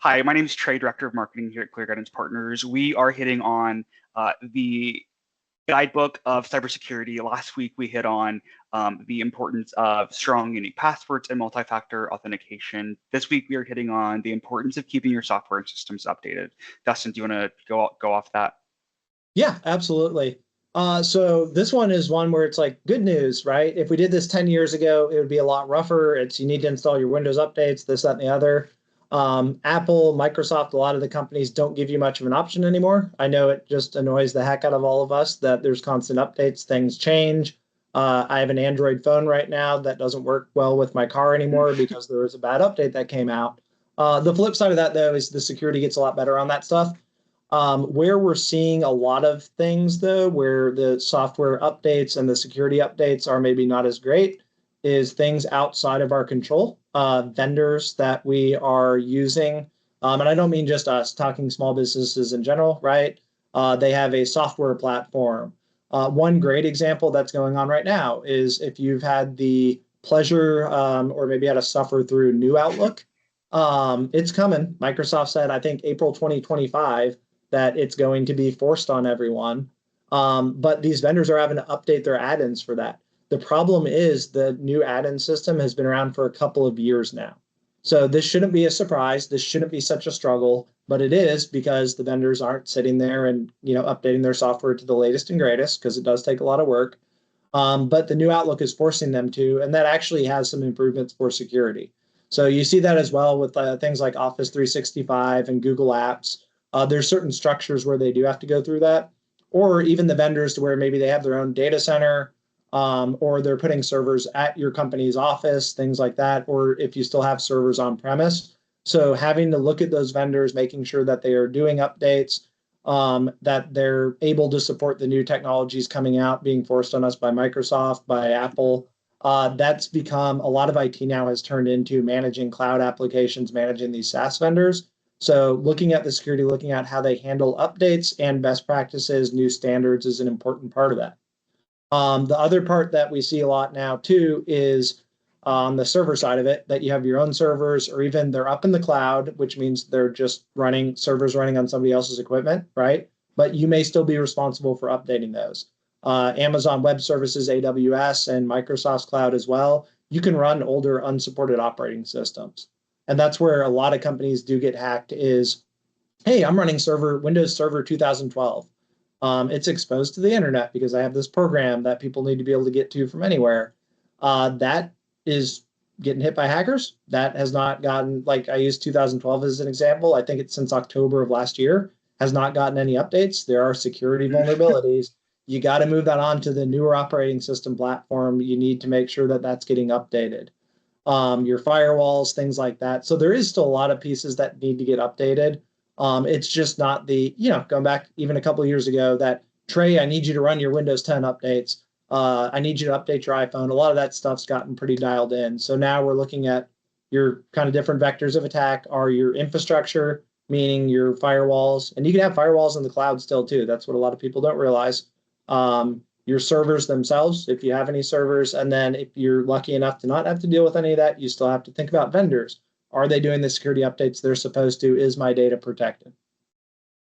Hi, my name is Trey, Director of Marketing here at Clear Guidance Partners. We are hitting on the guidebook of cybersecurity. Last week, we hit on the importance of strong, unique passwords and multi-factor authentication. This week, we are hitting on the importance of keeping your software and systems updated. Dustin, do you want to go off that? Yeah, absolutely. So this one is one where it's like good news, right? If we did this 10 years ago, it would be a lot rougher. It's you need to install your Windows updates, this, that, and the other. Apple, Microsoft, a lot of the companies don't give you much of an option anymore. I know it just annoys the heck out of all of us that there's constant updates, things change. I have an Android phone right now that doesn't work well with my car anymore because there was a bad update that came out. The flip side of that, though, is the security gets a lot better on that stuff. Where we're seeing a lot of things, though, where the software updates and the security updates are maybe not as great, is things outside of our control, vendors that we are using. And I don't mean just us, talking small businesses in general, right? They have a software platform. One great example that's going on right now is if you've had the pleasure or maybe had to suffer through New Outlook, it's coming. Microsoft said, I think April 2025 that it's going to be forced on everyone. But these vendors are having to update their add-ins for that. The problem is the new add-in system has been around for a couple of years now. So this shouldn't be a surprise. This shouldn't be such a struggle, but it is because the vendors aren't sitting there and updating their software to the latest and greatest because it does take a lot of work. But the new Outlook is forcing them to, and that actually has some improvements for security. So you see that as well with things like Office 365 and Google Apps. There's certain structures where they do have to go through that, or even the vendors to where maybe they have their own data center, or they're putting servers at your company's office, things like that, or if you still have servers on premise. So having to look at those vendors, making sure that they are doing updates, that they're able to support the new technologies coming out, being forced on us by Microsoft, by Apple. That's become a lot of IT now has turned into managing cloud applications, managing these SaaS vendors. So looking at the security, looking at how they handle updates and best practices, new standards is an important part of that. The other part that we see a lot now too is on the server side of it, that you have your own servers or even they're up in the cloud, which means they're just running servers running on somebody else's equipment, right? But you may still be responsible for updating those. Amazon Web Services, AWS, and Microsoft's cloud as well. You can run older unsupported operating systems. And that's where a lot of companies do get hacked is, hey, I'm running Windows Server 2012. It's exposed to the internet because I have this program that people need to be able to get to from anywhere. That is getting hit by hackers. That has not gotten, like I used 2012 as an example. I think it's since October of last year, has not gotten any updates. There are security vulnerabilities. You got to move that on to the newer operating system platform. You need to make sure that that's getting updated. Your firewalls, things like that. So there is still a lot of pieces that need to get updated. It's just not going back even a couple of years ago that, Trey, I need you to run your Windows 10 updates. I need you to update your iPhone. A lot of that stuff's gotten pretty dialed in. So now we're looking at your kind of different vectors of attack are your infrastructure, meaning your firewalls. And you can have firewalls in the cloud still too. That's what a lot of people don't realize. Your servers themselves, if you have any servers, and then if you're lucky enough to not have to deal with any of that, you still have to think about vendors. Are they doing the security updates they're supposed to? Is my data protected?